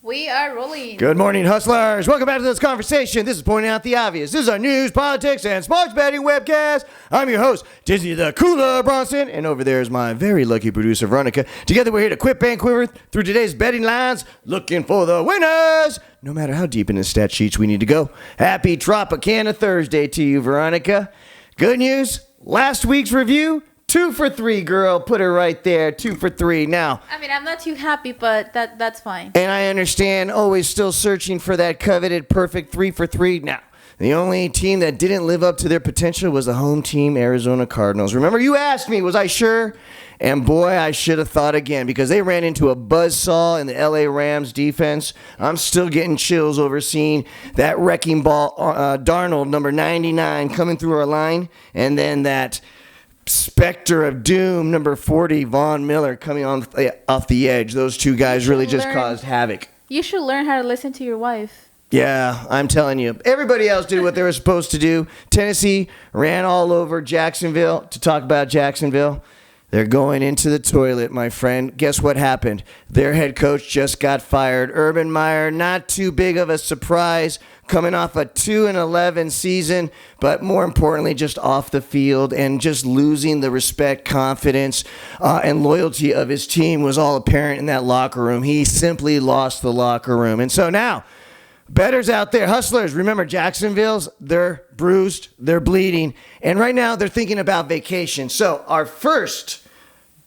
We are rolling. Good morning, hustlers. Welcome back to this conversation. This is Pointing Out the Obvious. This is our news, politics, and sports betting webcast. I'm your host, Dizzy the Cooler Bronson, and over there is my very lucky producer, Veronica. Together, we're here to quit bang quiver through today's betting lines, looking for the winners. No matter how deep in the stat sheets we need to go. Happy Tropicana Thursday to you, Veronica. Good news, last week's review, 2 for 3, girl. Put her right there, 2 for 3. Now, I mean, I'm not too happy, but that's fine. and I understand, always still searching for that coveted perfect 3 for 3. Now, the only team that didn't live up to their potential was the home team, Arizona Cardinals. Remember, you asked me, was I sure? And boy, I should have thought again because they ran into a buzzsaw in the LA Rams defense. I'm still getting chills over seeing that wrecking ball, Darnold, number 99, coming through our line, and then that specter of doom, number 40, Von Miller, coming on off the edge. Those two guys really just caused havoc. You should learn how to listen to your wife. Yeah, I'm telling you. Everybody else did what they were supposed to do. Tennessee ran all over Jacksonville. To talk about Jacksonville, they're going into the toilet, my friend. Guess what happened? Their head coach just got fired. Urban Meyer, not too big of a surprise, coming off a 2-11 season, but more importantly, just off the field and just losing the respect, confidence, and loyalty of his team was all apparent in that locker room. He simply lost the locker room. And so now, bettors out there, hustlers, remember Jacksonville's, they're bruised, they're bleeding, and right now they're thinking about vacation. So our first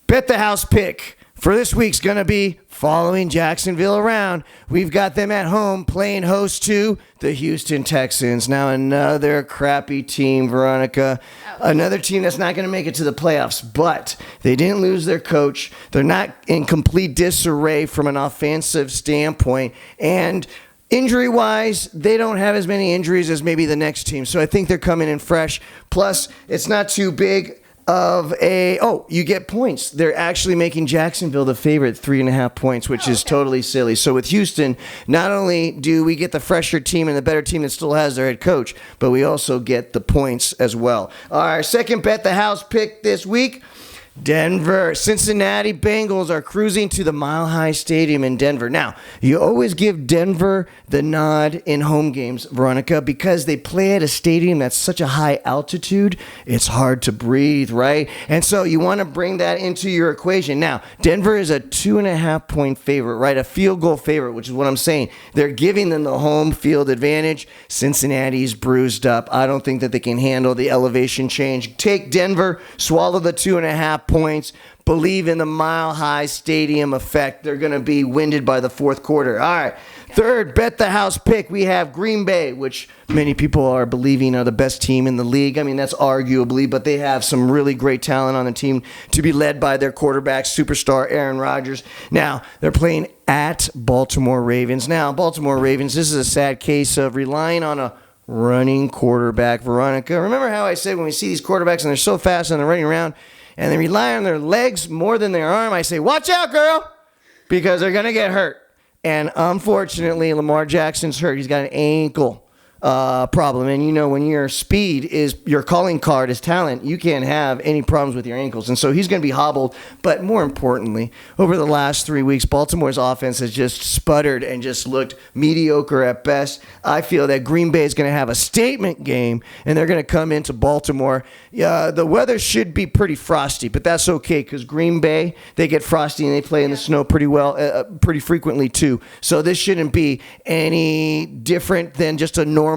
bet the house pick for this week's going to be following Jacksonville around. We've got them at home playing host to the Houston Texans. Now another crappy team, Veronica. Another team that's not going to make it to the playoffs, but they didn't lose their coach. They're not in complete disarray from an offensive standpoint. And injury-wise, they don't have as many injuries as maybe the next team. So I think they're coming in fresh. Plus, it's not too big of a, you get points. They're actually making Jacksonville the favorite, 3.5 points, which is totally silly. So with Houston, not only do we get the fresher team and the better team that still has their head coach, but we also get the points as well. Our second bet the house pick this week, Denver. Cincinnati Bengals are cruising to the Mile High Stadium in Denver. Now, you always give Denver the nod in home games, Veronica, because they play at a stadium that's such a high altitude, it's hard to breathe, right? And so you want to bring that into your equation. Now, Denver is a 2.5 point favorite, right? A field goal favorite, which is what I'm saying. They're giving them the home field advantage. Cincinnati's bruised up. I don't think that they can handle the elevation change. Take Denver, swallow the 2.5 points, believe in the Mile High Stadium effect. They're going to be winded by the fourth quarter. All right. Third, bet the house pick. We have Green Bay, which many people are believing are the best team in the league. I mean, that's arguably, but they have some really great talent on the team to be led by their quarterback, superstar Aaron Rodgers. Now, they're playing at Baltimore Ravens. Now, Baltimore Ravens, this is a sad case of relying on a running quarterback, Veronica. Remember how I said when we see these quarterbacks and they're so fast and they're running around, and they rely on their legs more than their arm, I say, watch out, girl, because they're going to get hurt. And unfortunately, Lamar Jackson's hurt. He's got an ankle problem. And you know, when your speed is your calling card is talent, you can't have any problems with your ankles. And so he's going to be hobbled. But more importantly, over the last 3 weeks, Baltimore's offense has just sputtered and just looked mediocre at best. I feel that Green Bay is going to have a statement game, and they're going to come into Baltimore. The weather should be pretty frosty, but that's okay because Green Bay, they get frosty and they play in the snow pretty well, pretty frequently too. So this shouldn't be any different than just a normal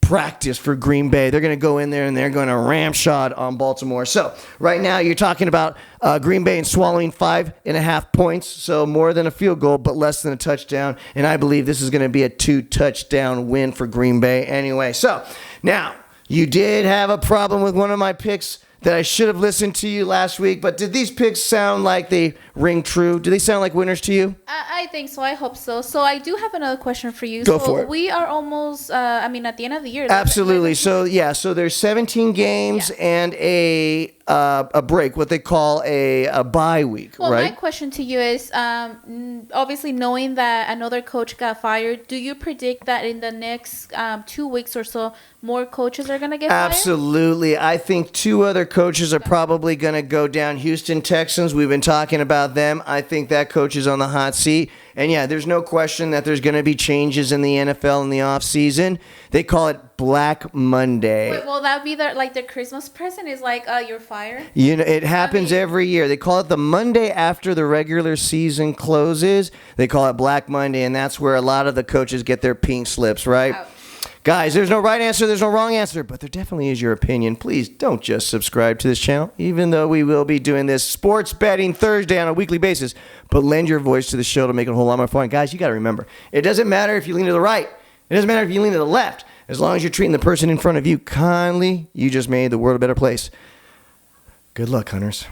practice for Green Bay. They're going to go in there and they're going to ramshot on Baltimore. So right now you're talking about Green Bay and swallowing 5.5 points. So more than a field goal, but less than a touchdown. And I believe this is going to be a 2-touchdown win for Green Bay anyway. So now you did have a problem with one of my picks that I should have listened to you last week, but did these picks sound like they ring true? Do they sound like winners to you? I think so. I hope so. So I do have another question for you. Go for it. We are almost, at the end of the year. Absolutely. So there's 17 games and a break, what they call a bye week, well, right? My question to you is, obviously knowing that another coach got fired, do you predict that in the next 2 weeks or so, more coaches are going to get fired? Absolutely. I think 2 other coaches are probably going to go down. Houston Texans, we've been talking about them. I think that coach is on the hot seat. And yeah, there's no question that there's going to be changes in the NFL in the offseason. They call it Black Monday. Wait, will that be the Christmas present? Is like you're fired? You know, it happens every year. They call it the Monday after the regular season closes. They call it Black Monday, and that's where a lot of the coaches get their pink slips, right? Ouch. Guys, there's no right answer, there's no wrong answer, but there definitely is your opinion. Please don't just subscribe to this channel, even though we will be doing this Sports Betting Thursday on a weekly basis, but lend your voice to the show to make it a whole lot more fun. Guys, you got to remember, it doesn't matter if you lean to the right. It doesn't matter if you lean to the left. As long as you're treating the person in front of you kindly, you just made the world a better place. Good luck, hunters.